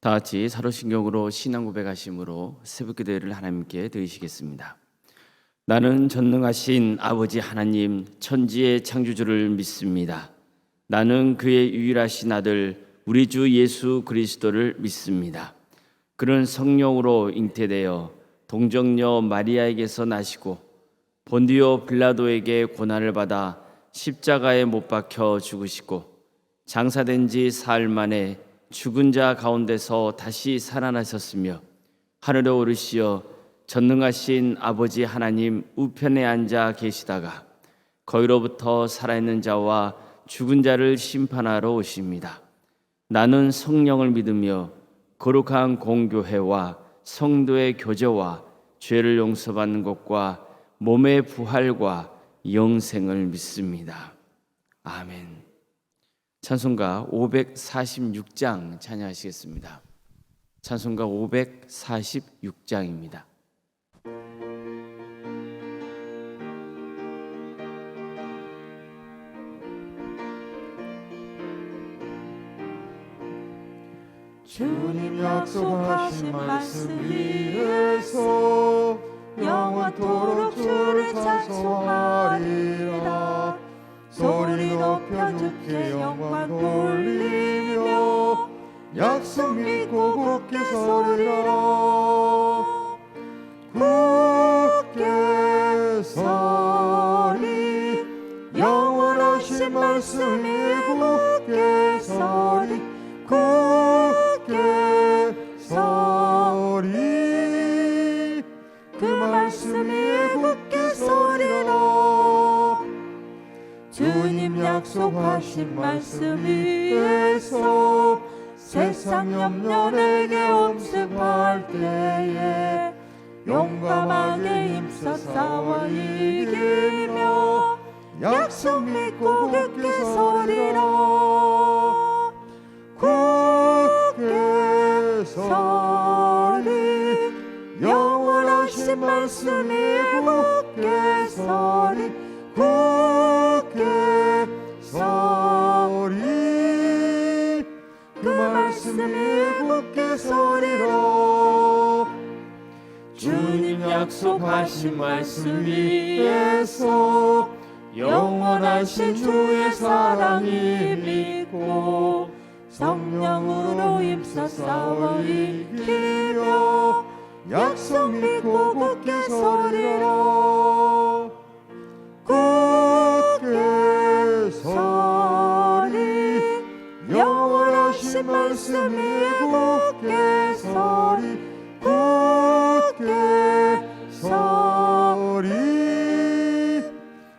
다 같이 사도신경으로 신앙 고백하심으로 새벽기도를 하나님께 드리시겠습니다. 나는 전능하신 아버지 하나님 천지의 창조주를 믿습니다. 나는 그의 유일하신 아들 우리 주 예수 그리스도를 믿습니다. 그는 성령으로 잉태되어 동정녀 마리아에게서 나시고 본디오 빌라도에게 고난을 받아 십자가에 못 박혀 죽으시고 장사된 지 사흘 만에 죽은 자 가운데서 다시 살아나셨으며 하늘에 오르시어 전능하신 아버지 하나님 우편에 앉아 계시다가 거기로부터 살아있는 자와 죽은 자를 심판하러 오십니다. 나는 성령을 믿으며 거룩한 공교회와 성도의 교제와 죄를 용서받는 것과 몸의 부활과 영생을 믿습니다. 아멘. 찬송가 546장 찬양하시겠습니다. 찬송가 546장입니다. 주님 약속하신 말씀 위에서 영원토록 주를 찬송하리라. 소리 높여 주께 영광 돌리며 약속 믿고 굳게 서리라. 굳게 서리 영원하신 말씀 위에 굳게 서리. 굳게 서리 그 말씀 위에 굳게 서리라. 주님 약속하신 말씀 위에서 세상 염려 내게 엄습할 때에 용감하게 힘써 싸워 이기며 약속 믿고 굳게 서리라. 굳게 서리 영원하신 말씀 위에 굳게 서리. 굳게 서리 그 말씀 위에 굳게 서리라. 주님 약속하신 말씀 위에서 영원하신 주의 사랑이 믿고 성령으로 힘써 싸워 이기며 약속 믿고 굳게 서리라. 굳게 서리 영원하신 말씀 위에 굳게 서리. 굳게 서리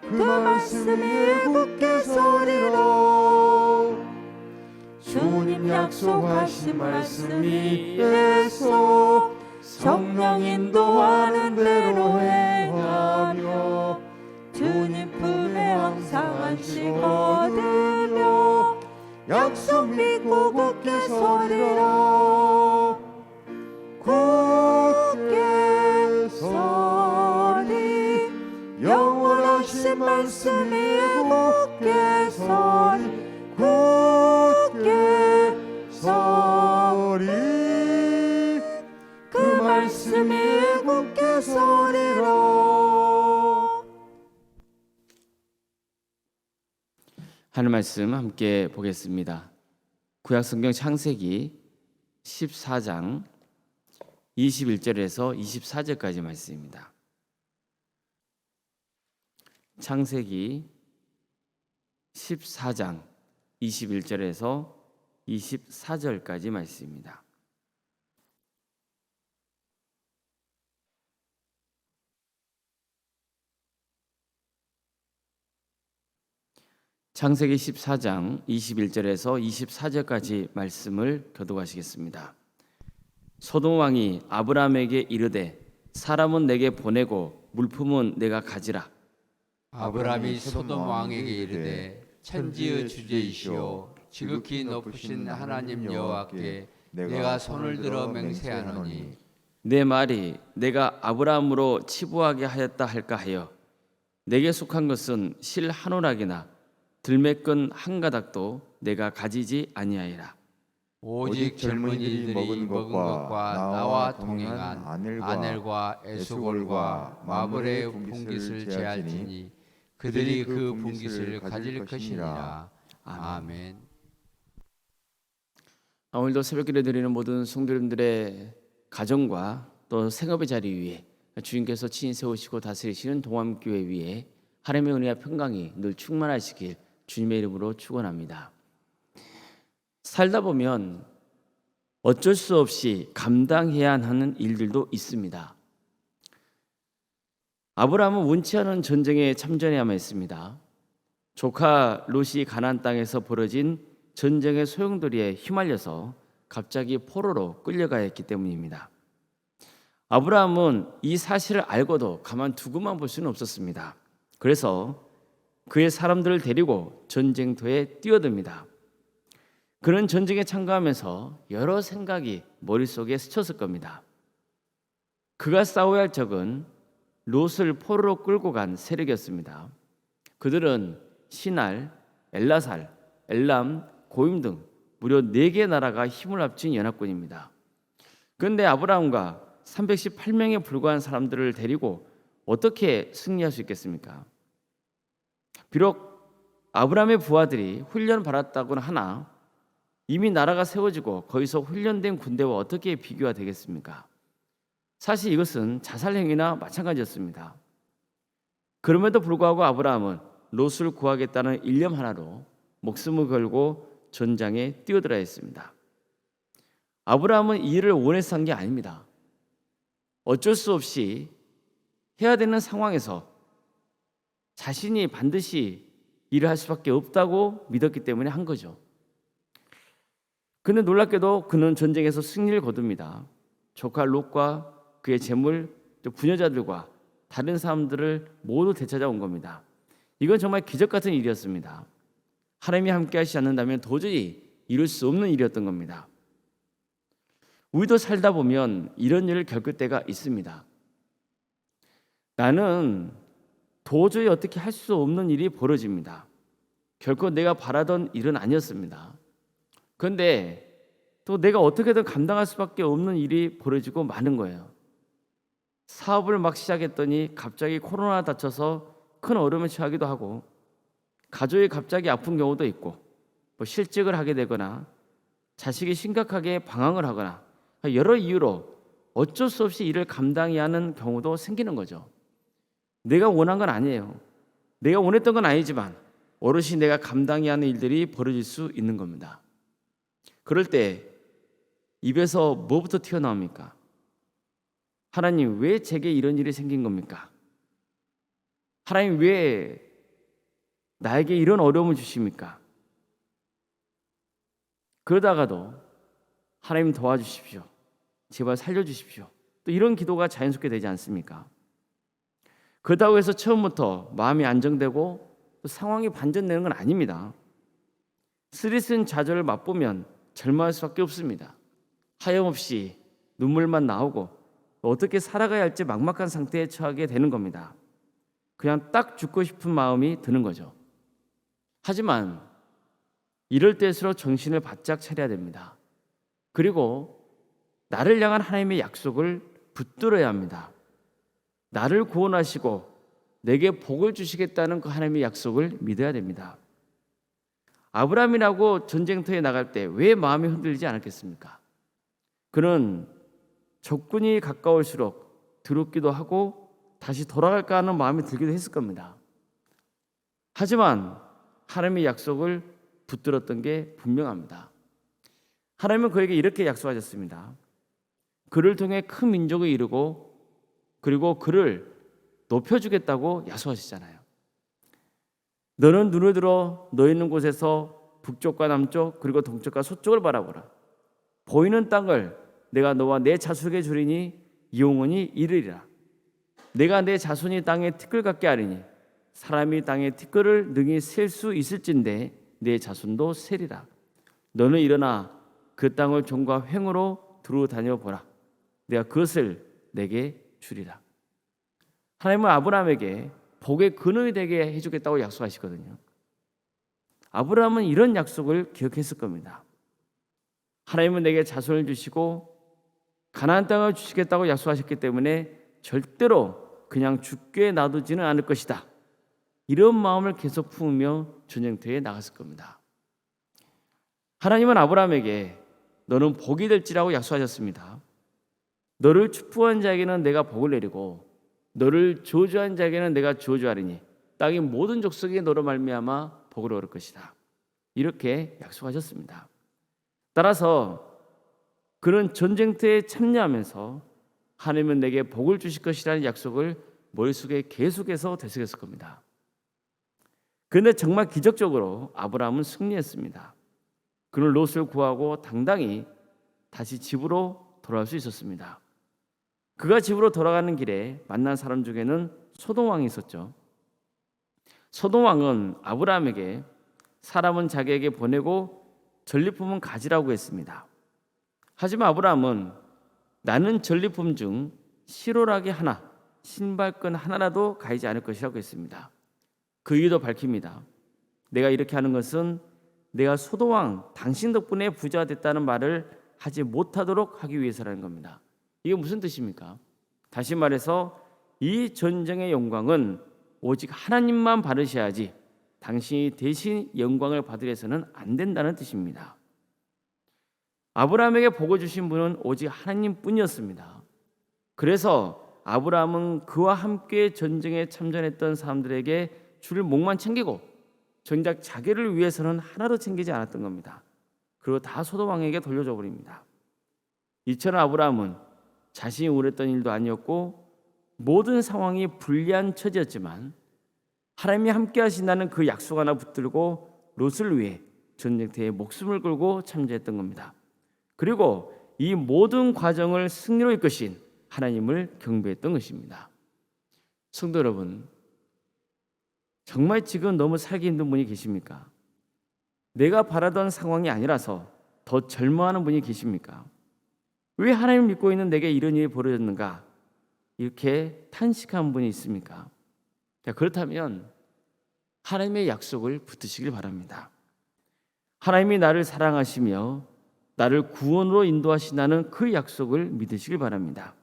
그 말씀 위에 굳게 서리라. 주님 약속하신 말씀 위에서 성령 인도하는 대로 행하며 주님 품에 항상 안식 얻으며 약속 믿고 굳게 서리라. 굳게 서리 영원하신 말씀 위에 굳게 서리. 굳게 서리 그 말씀 위에 굳게 서리라. 하늘 말씀 함께 보겠습니다. 구약성경 창세기 14장 21절에서 24절까지 말씀입니다. 창세기 14장 21절에서 24절까지 말씀입니다. 창세기 14장 21절에서 24절까지 말씀을 교독하시겠습니다. 소돔 왕이 아브라함에게 이르되 사람은 내게 보내고 물품은 내가 가지라. 아브라함이 소돔 왕에게 이르되 천지의 주제이시오 지극히 높으신 하나님 여호와께 내가 손을 들어 맹세하노니 내 말이 내가 아브라함으로 치부하게 하였다 할까 하여 내게 속한 것은 실 한 오락이나 들매끈 한 가닥도 내가 가지지 아니하리라. 오직 젊은이들이 먹은 것과 나와 동행한 아넬과 에스골과 마블의 분깃을 제할지니 그들이 그 분깃을 가질 것이니라. 아멘. 오늘도 새벽기도 드리는 모든 성도님들의 가정과 또 생업의 자리 위에 주님께서 친히 세우시고 다스리시는 동암교회 위에 하나님의 은혜와 평강이 늘 충만하시길 주님의 이름으로 축원합니다. 살다 보면 어쩔 수 없이 감당해야 하는 일들도 있습니다. 아브라함은 원치 않은 전쟁에 참전해야만 했습니다. 조카 롯이 가나안 땅에서 벌어진 전쟁의 소용돌이에 휘말려서 갑자기 포로로 끌려가야 했기 때문입니다. 아브라함은 이 사실을 알고도 가만두고만 볼 수는 없었습니다. 그래서 그의 사람들을 데리고 전쟁터에 뛰어듭니다. 그는 전쟁에 참가하면서 여러 생각이 머릿속에 스쳤을 겁니다. 그가 싸워야 할 적은 롯을 포로로 끌고 간 세력이었습니다. 그들은 시날, 엘라살, 엘람, 고임 등 무려 4개의 나라가 힘을 합친 연합군입니다. 그런데 아브라함과 318명에 불과한 사람들을 데리고 어떻게 승리할 수 있겠습니까? 비록 아브라함의 부하들이 훈련 받았다고는 하나 이미 나라가 세워지고 거기서 훈련된 군대와 어떻게 비교가 되겠습니까? 사실 이것은 자살행위나 마찬가지였습니다. 그럼에도 불구하고 아브라함은 롯을 구하겠다는 일념 하나로 목숨을 걸고 전장에 뛰어들어야 했습니다. 아브라함은 이 일을 원해서 한 게 아닙니다. 어쩔 수 없이 해야 되는 상황에서 자신이 반드시 일을 할 수밖에 없다고 믿었기 때문에 한 거죠. 그는 놀랍게도 그는 전쟁에서 승리를 거둡니다. 조카 롯과 그의 재물, 또 부녀자들과 다른 사람들을 모두 되찾아온 겁니다. 이건 정말 기적 같은 일이었습니다. 하나님이 함께 하시지 않는다면 도저히 이룰 수 없는 일이었던 겁니다. 우리도 살다 보면 이런 일을 겪을 때가 있습니다. 나는 도저히 어떻게 할 수 없는 일이 벌어집니다. 결코 내가 바라던 일은 아니었습니다. 그런데 또 내가 어떻게든 감당할 수밖에 없는 일이 벌어지고 마는 거예요. 사업을 막 시작했더니 갑자기 코로나 다쳐서 큰 어려움에 처하기도 하고, 가족이 갑자기 아픈 경우도 있고, 실직을 하게 되거나 자식이 심각하게 방황을 하거나 여러 이유로 어쩔 수 없이 일을 감당해야 하는 경우도 생기는 거죠. 내가 원한 건 아니에요. 내가 원했던 건 아니지만 오롯이 내가 감당해야 하는 일들이 벌어질 수 있는 겁니다. 그럴 때 입에서 뭐부터 튀어나옵니까? 하나님, 왜 제게 이런 일이 생긴 겁니까? 하나님, 왜 나에게 이런 어려움을 주십니까? 그러다가도 하나님 도와주십시오, 제발 살려주십시오, 또 이런 기도가 자연스럽게 되지 않습니까? 그렇다고 해서 처음부터 마음이 안정되고 또 상황이 반전되는 건 아닙니다. 쓰리쓴 좌절을 맛보면 절망할 수밖에 없습니다. 하염없이 눈물만 나오고 어떻게 살아가야 할지 막막한 상태에 처하게 되는 겁니다. 그냥 딱 죽고 싶은 마음이 드는 거죠. 하지만 이럴 때일수록 정신을 바짝 차려야 됩니다. 그리고 나를 향한 하나님의 약속을 붙들어야 합니다. 나를 구원하시고 내게 복을 주시겠다는 그 하나님의 약속을 믿어야 됩니다. 아브라함이라고 전쟁터에 나갈 때 왜 마음이 흔들리지 않았겠습니까? 그는 적군이 가까울수록 두렵기도 하고 다시 돌아갈까 하는 마음이 들기도 했을 겁니다. 하지만 하나님의 약속을 붙들었던 게 분명합니다. 하나님은 그에게 이렇게 약속하셨습니다. 그를 통해 큰 민족을 이루고 그리고 그를 높여주겠다고 약속하시잖아요. 너는 눈을 들어 너 있는 곳에서 북쪽과 남쪽 그리고 동쪽과 서쪽을 바라보라. 보이는 땅을 내가 너와 내 자손에게 주리니 영원히 이르리라. 내가 내 자손이 땅에 티끌 같게 하리니 사람이 땅에 티끌을 능히 셀 수 있을진데 내 자손도 세리라. 너는 일어나 그 땅을 종과 횡으로 두루 다녀보라. 내가 그것을 내게 주리라. 하나님은 아브라함에게 복의 근원이 되게 해주겠다고 약속하시거든요. 아브라함은 이런 약속을 기억했을 겁니다. 하나님은 내게 자손을 주시고 가나안 땅을 주시겠다고 약속하셨기 때문에 절대로 그냥 죽게 놔두지는 않을 것이다. 이런 마음을 계속 품으며 전쟁터에 나갔을 겁니다. 하나님은 아브라함에게 너는 복이 될지라고 약속하셨습니다. 너를 축복한 자에게는 내가 복을 내리고 너를 저주한 자에게는 내가 저주하리니 땅의 모든 족속이 너로 말미암아 복을 얻을 것이다. 이렇게 약속하셨습니다. 따라서 그는 전쟁터에 참여하면서 하나님은 내게 복을 주실 것이라는 약속을 머릿속에 계속해서 되새겼을 겁니다. 그런데 정말 기적적으로 아브라함은 승리했습니다. 그는 롯을 구하고 당당히 다시 집으로 돌아올 수 있었습니다. 그가 집으로 돌아가는 길에 만난 사람 중에는 소돔 왕이 있었죠. 소돔 왕은 아브라함에게 사람은 자기에게 보내고 전리품은 가지라고 했습니다. 하지만 아브라함은 나는 전리품 중 시로라기 하나, 신발끈 하나라도 가지지 않을 것이라고 했습니다. 그 이유도 밝힙니다. 내가 이렇게 하는 것은 내가 소돔 왕 당신 덕분에 부자가 됐다는 말을 하지 못하도록 하기 위해서라는 겁니다. 이게 무슨 뜻입니까? 다시 말해서 이 전쟁의 영광은 오직 하나님만 받으셔야지 당신이 대신 영광을 받으려서는 안 된다는 뜻입니다. 아브라함에게 복을 주신 분은 오직 하나님뿐이었습니다. 그래서 아브라함은 그와 함께 전쟁에 참전했던 사람들에게 줄 목만 챙기고 정작 자기를 위해서는 하나도 챙기지 않았던 겁니다. 그리고 다 소돔 왕에게 돌려줘 버립니다. 이처럼 아브라함은 자신이 원했던 일도 아니었고 모든 상황이 불리한 처지였지만 하나님이 함께 하신다는 그 약속 하나 붙들고 롯을 위해 전쟁터에 목숨을 걸고 참전했던 겁니다. 그리고 이 모든 과정을 승리로 이끄신 하나님을 경배했던 것입니다. 성도 여러분, 정말 지금 너무 살기 힘든 분이 계십니까? 내가 바라던 상황이 아니라서 더 절망하는 분이 계십니까? 왜 하나님을 믿고 있는 내게 이런 일이 벌어졌는가? 이렇게 탄식한 분이 있습니까? 자, 그렇다면 하나님의 약속을 붙드시길 바랍니다. 하나님이 나를 사랑하시며 나를 구원으로 인도하신다는 그 약속을 믿으시길 바랍니다.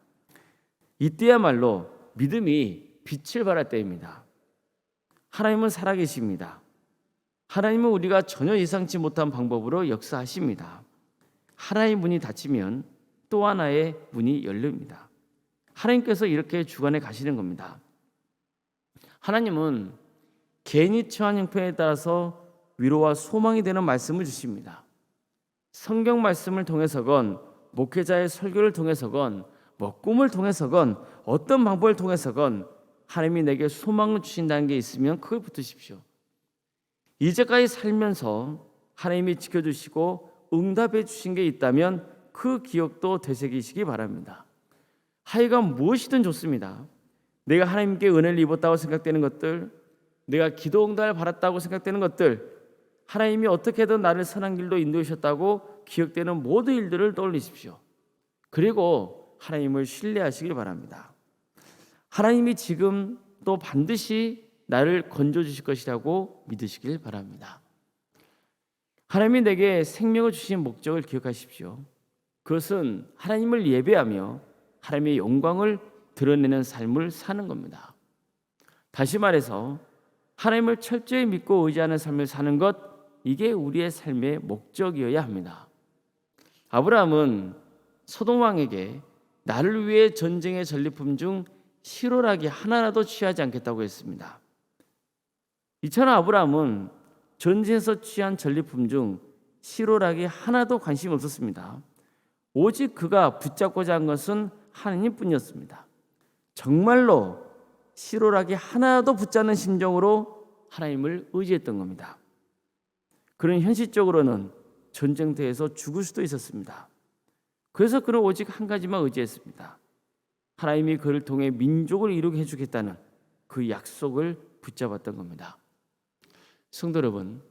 이때야말로 믿음이 빛을 발할 때입니다. 하나님은 살아계십니다. 하나님은 우리가 전혀 예상치 못한 방법으로 역사하십니다. 하나의 문이 닫히면 또 하나의 문이 열립니다. 하나님께서 이렇게 주관해 가시는 겁니다. 하나님은 개인이 처한 형편에 따라서 위로와 소망이 되는 말씀을 주십니다. 성경 말씀을 통해서건 목회자의 설교를 통해서건 꿈을 통해서건 어떤 방법을 통해서건 하나님이 내게 소망을 주신다는 게 있으면 그걸 붙드십시오. 이제까지 살면서 하나님이 지켜주시고 응답해 주신 게 있다면 그 기억도 되새기시기 바랍니다. 하여간 무엇이든 좋습니다. 내가 하나님께 은혜를 입었다고 생각되는 것들, 내가 기도 응답을 받았다고 생각되는 것들, 하나님이 어떻게든 나를 선한 길로 인도하셨다고 기억되는 모든 일들을 떠올리십시오. 그리고 하나님을 신뢰하시길 바랍니다. 하나님이 지금 또 반드시 나를 건져주실 것이라고 믿으시길 바랍니다. 하나님이 내게 생명을 주신 목적을 기억하십시오. 그것은 하나님을 예배하며 하나님의 영광을 드러내는 삶을 사는 겁니다. 다시 말해서 하나님을 철저히 믿고 의지하는 삶을 사는 것, 이게 우리의 삶의 목적이어야 합니다. 아브라함은 소돔 왕에게 나를 위해 전쟁의 전리품 중 시로라기 하나라도 취하지 않겠다고 했습니다. 이처럼 아브라함은 전쟁에서 취한 전리품 중 시로라기 하나도 관심이 없었습니다. 오직 그가 붙잡고자 한 것은 하나님뿐이었습니다. 정말로 시로라기 하나도 붙잡는 심정으로 하나님을 의지했던 겁니다. 그는 현실적으로는 전쟁터에서 죽을 수도 있었습니다. 그래서 그는 오직 한 가지만 의지했습니다. 하나님이 그를 통해 민족을 이루게 해주겠다는 그 약속을 붙잡았던 겁니다. 성도 여러분,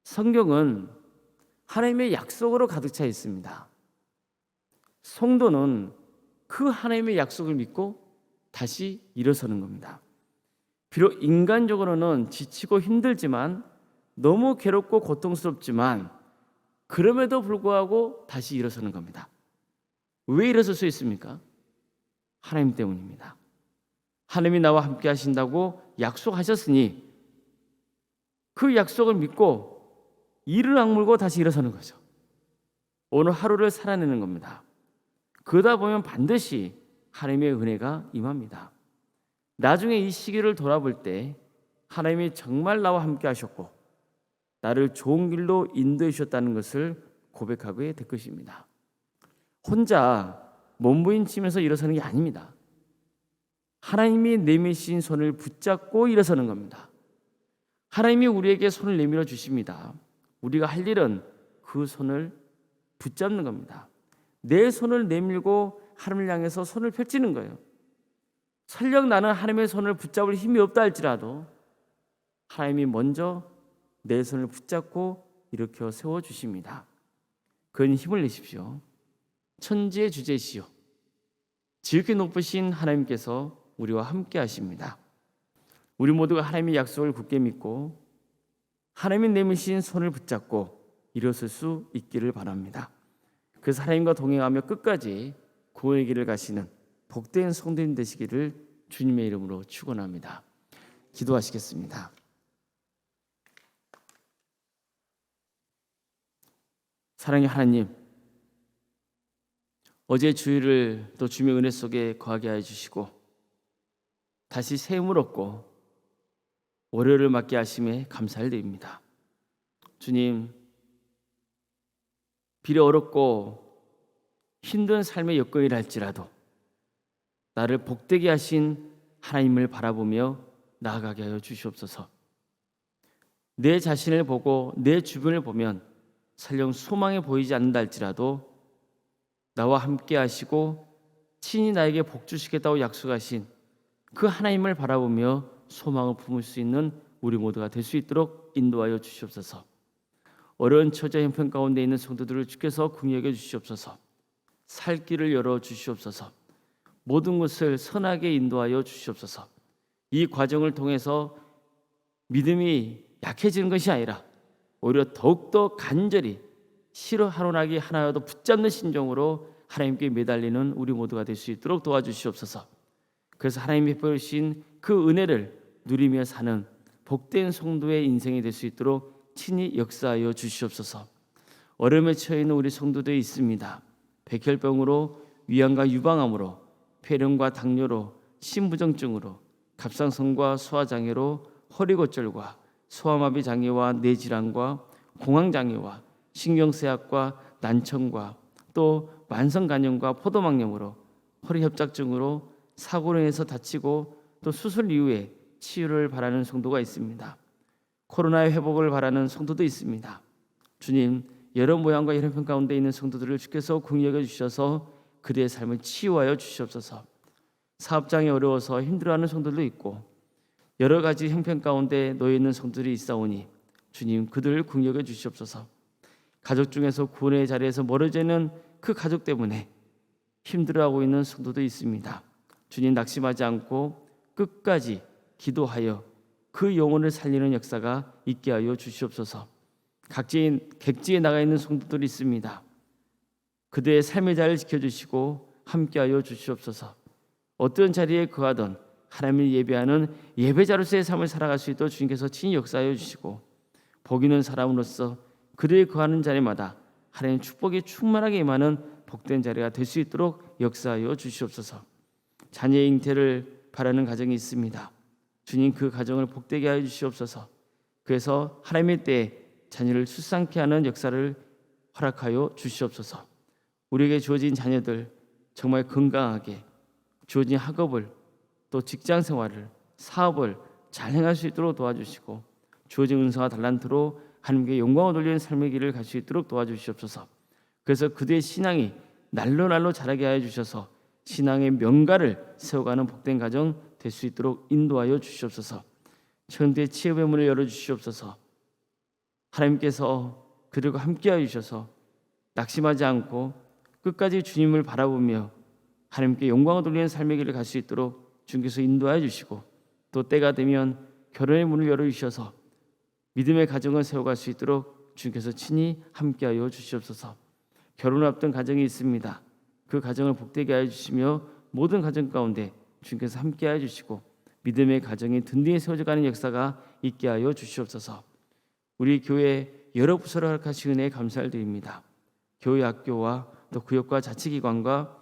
성경은 하나님의 약속으로 가득 차 있습니다. 성도는 그 하나님의 약속을 믿고 다시 일어서는 겁니다. 비록 인간적으로는 지치고 힘들지만, 너무 괴롭고 고통스럽지만 그럼에도 불구하고 다시 일어서는 겁니다. 왜 일어설 수 있습니까? 하나님 때문입니다. 하나님이 나와 함께 하신다고 약속하셨으니 그 약속을 믿고 이를 악물고 다시 일어서는 거죠. 오늘 하루를 살아내는 겁니다. 그러다 보면 반드시 하나님의 은혜가 임합니다. 나중에 이 시기를 돌아볼 때 하나님이 정말 나와 함께 하셨고 나를 좋은 길로 인도해 주셨다는 것을 고백하게 될 것입니다. 혼자 몸부림치면서 일어서는 게 아닙니다. 하나님이 내미신 손을 붙잡고 일어서는 겁니다. 하나님이 우리에게 손을 내밀어 주십니다. 우리가 할 일은 그 손을 붙잡는 겁니다. 내 손을 내밀고 하나님을 향해서 손을 펼치는 거예요. 설령 나는 하나님의 손을 붙잡을 힘이 없다 할지라도 하나님이 먼저 내 손을 붙잡고 일으켜 세워주십니다. 그런 힘을 내십시오. 천지의 주제시요 지극히 높으신 하나님께서 우리와 함께 하십니다. 우리 모두가 하나님의 약속을 굳게 믿고 하나님이 내미신 손을 붙잡고 일어설 수 있기를 바랍니다. 그래서 하나님과 동행하며 끝까지 구원의 길을 가시는 복된 성도님 되시기를 주님의 이름으로 축원합니다. 기도하시겠습니다. 사랑의 하나님, 어제 주일을 또 주님의 은혜 속에 거하게 하여 주시고 다시 새 힘을 얻고 월요일을 맞게 하심에 감사를 드립니다. 주님, 비록 어렵고 힘든 삶의 여건이라 할지라도 나를 복되게 하신 하나님을 바라보며 나아가게 하여 주시옵소서. 내 자신을 보고 내 주변을 보면 설령 소망이 보이지 않는다 할지라도 나와 함께 하시고 친히 나에게 복 주시겠다고 약속하신 그 하나님을 바라보며 소망을 품을 수 있는 우리 모두가 될 수 있도록 인도하여 주시옵소서. 어려운 처자 형편 가운데 있는 성도들을 주께서 긍휼히 주시옵소서. 살 길을 열어 주시옵소서. 모든 것을 선하게 인도하여 주시옵소서. 이 과정을 통해서 믿음이 약해지는 것이 아니라 오히려 더욱더 간절히 실하노라기 하나여도 붙잡는 심정으로 하나님께 매달리는 우리 모두가 될 수 있도록 도와주시옵소서. 그래서 하나님이 베푸신 그 은혜를 누리며 사는 복된 성도의 인생이 될 수 있도록 친히 역사하여 주시옵소서. 어려움에 처해 있는 우리 성도들이 있습니다. 백혈병으로, 위암과 유방암으로, 폐렴과 당뇨로, 심부정증으로, 갑상선과 소화장애로, 허리골절과 소아마비 장애와 뇌질환과 공황장애와 신경쇠약과 난청과 또 만성간염과 포도막염으로, 허리협착증으로 사고로 인해서 다치고 또 수술 이후에 치유를 바라는 성도가 있습니다. 코로나의 회복을 바라는 성도도 있습니다. 주님, 여러 모양과 여러 형편 가운데 있는 성도들을 주께서 긍휼히 여겨 주셔서 그들의 삶을 치유하여 주시옵소서. 사업장이 어려워서 힘들어하는 성도들도 있고 여러 가지 형편 가운데 놓여 있는 성도들이 있사오니 주님, 그들을 긍휼히 여겨 주시옵소서. 가족 중에서 구원의 자리에서 멀어져 있는 그 가족 때문에 힘들어하고 있는 성도도 있습니다. 주님, 낙심하지 않고 끝까지 기도하여 그 영혼을 살리는 역사가 있게 하여 주시옵소서. 객지에 나가 있는 성도들이 있습니다. 그들의 삶의 자리를 지켜주시고 함께하여 주시옵소서. 어떤 자리에 거하든 하나님을 예배하는 예배자로서의 삶을 살아갈 수 있도록 주님께서 친히 역사하여 주시고 복 있는 사람으로서 그들이 거하는 자리마다 하나님의 축복이 충만하게 임하는 복된 자리가 될 수 있도록 역사하여 주시옵소서. 자녀의 잉태를 바라는 가정이 있습니다. 주님, 그 가정을 복되게 하여 주시옵소서. 그래서 하나님의 때에 자녀를 출산케 하는 역사를 허락하여 주시옵소서. 우리에게 주어진 자녀들 정말 건강하게 주어진 학업을 또 직장 생활을 사업을 잘 행할 수 있도록 도와주시고 주어진 은사와 달란트로 하나님께 영광을 돌리는 삶의 길을 갈 수 있도록 도와주시옵소서. 그래서 그들의 신앙이 날로 자라게 하여 주셔서 신앙의 명가를 세워가는 복된 가정 될 수 있도록 인도하여 주시옵소서. 천대의 치유의 문을 열어주시옵소서. 하나님께서 그들과 함께하여 주셔서 낙심하지 않고 끝까지 주님을 바라보며 하나님께 영광을 돌리는 삶의 길을 갈 수 있도록 주님께서 인도하여 주시고 또 때가 되면 결혼의 문을 열어주셔서 믿음의 가정을 세워갈 수 있도록 주님께서 친히 함께하여 주시옵소서. 결혼 앞둔 가정이 있습니다. 그 가정을 복되게 하여 주시며 모든 가정 가운데 주님께서 함께하여 주시고 믿음의 가정이 든든히 세워져가는 역사가 있게 하여 주시옵소서. 우리 교회 여러 부서를 허락하신 은혜에 감사를 드립니다. 교회 학교와 또 구역과 자치기관과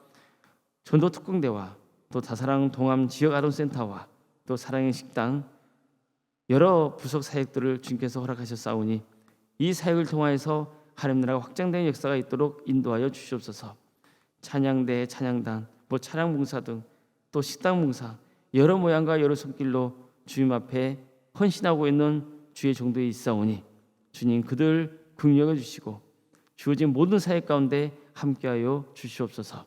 전도 특공대와 또 다사랑 동암 지역 아동센터와 또 사랑의 식당 여러 부속 사역들을 주님께서 허락하셨사오니 이 사역을 통하여서 하나님 나라가 확장되는 역사가 있도록 인도하여 주시옵소서. 찬양대, 찬양단, 찬양 봉사 등 또 식당 봉사 여러 모양과 여러 손길로 주님 앞에 헌신하고 있는 주의 종도에 있사오니 주님 그들 긍휼해 주시고 주어진 모든 사역 가운데 함께하여 주시옵소서.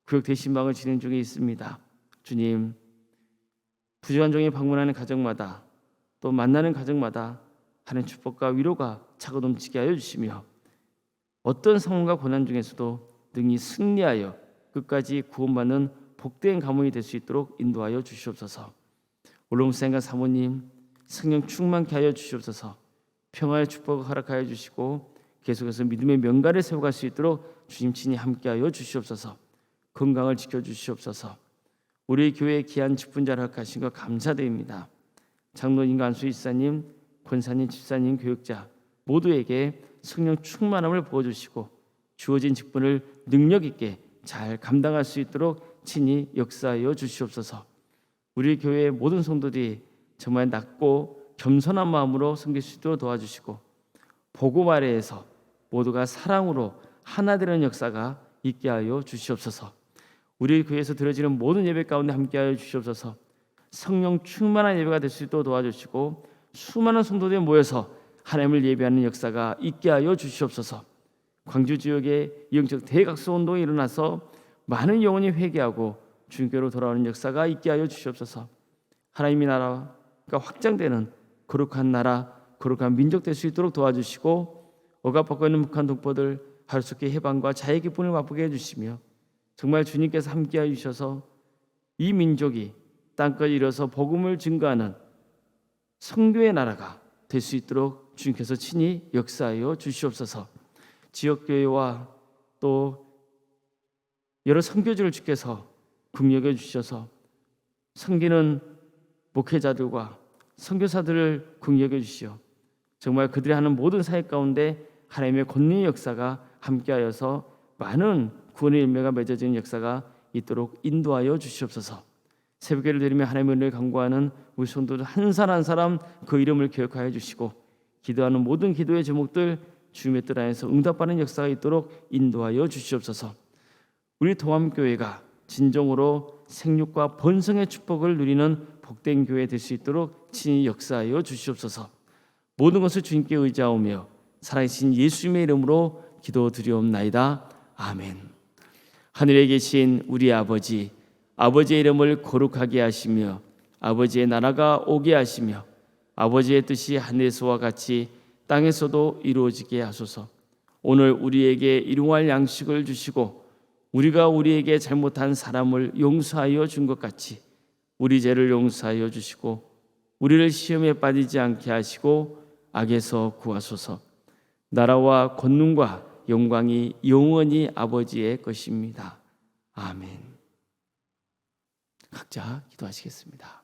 구역 대신방을 진행 중에 있습니다. 주님 부족한 종이 방문하는 가정마다 또 만나는 가정마다 하나님 축복과 위로가 차고 넘치게 하여 주시며 어떤 상황과 고난 중에서도 능히 승리하여 끝까지 구원받는 복된 가문이 될 수 있도록 인도하여 주시옵소서. 올롱생과 사모님 성령 충만케 하여 주시옵소서. 평화의 축복을 허락하여 주시고 계속해서 믿음의 명가를 세워갈 수 있도록 주님 친히 함께하여 주시옵소서. 건강을 지켜주시옵소서. 우리 교회 귀한 직분자를 허락하신 것 감사드립니다. 장로님과 안수 이사님, 권사님, 집사님, 교육자 모두에게 성령 충만함을 부어주시고 주어진 직분을 능력 있게 잘 감당할 수 있도록 친히 역사하여 주시옵소서. 우리 교회의 모든 성도들이 정말 낮고 겸손한 마음으로 섬길 수 있도록 도와주시고 복음 아래에서 모두가 사랑으로 하나 되는 역사가 있게 하여 주시옵소서. 우리 교회에서 드려지는 모든 예배 가운데 함께하여 주시옵소서. 성령 충만한 예배가 될 수 있도록 도와주시고 수많은 성도들이 모여서 하나님을 예배하는 역사가 있게 하여 주시옵소서. 광주 지역에 영적 대각소 운동이 일어나서 많은 영혼이 회개하고 주님께로 돌아오는 역사가 있게 하여 주시옵소서. 하나님의 나라가 확장되는 거룩한 나라, 거룩한 민족 될 수 있도록 도와주시고 억압받고 있는 북한 동포들 하루속히 해방과 자유의 기쁨을 맛보게 해주시며 정말 주님께서 함께하여 주셔서 이 민족이 땅까지 이뤄서 복음을 증거하는 성교의 나라가 될 수 있도록 주님께서 친히 역사하여 주시옵소서. 지역교회와 또 여러 선교지를 주께서 긍휼해 주셔서 섬기는 목회자들과 선교사들을 긍휼해 주시어 정말 그들이 하는 모든 사역 가운데 하나님의 권능의 역사가 함께하여서 많은 구원의 열매가 맺어지는 역사가 있도록 인도하여 주시옵소서. 새벽기를 드리며 하나님의 은혜를 간구하는 우리 성도들 한 사람 한 사람 그 이름을 기억하여 주시고 기도하는 모든 기도의 제목들 주님의 뜻 안에서 응답받는 역사가 있도록 인도하여 주시옵소서. 우리 동암교회가 진정으로 생육과 번성의 축복을 누리는 복된 교회 될 수 있도록 친히 역사하여 주시옵소서. 모든 것을 주님께 의지하오며 살아계신 예수님의 이름으로 기도드리옵나이다. 아멘. 하늘에 계신 우리 아버지, 아버지의 이름을 거룩하게 하시며 아버지의 나라가 오게 하시며 아버지의 뜻이 하늘에서와 같이 땅에서도 이루어지게 하소서. 오늘 우리에게 일용할 양식을 주시고 우리가 우리에게 잘못한 사람을 용서하여 준 것 같이 우리 죄를 용서하여 주시고 우리를 시험에 빠지지 않게 하시고 악에서 구하소서. 나라와 권능과 영광이 영원히 아버지의 것입니다. 아멘. 각자 기도하시겠습니다.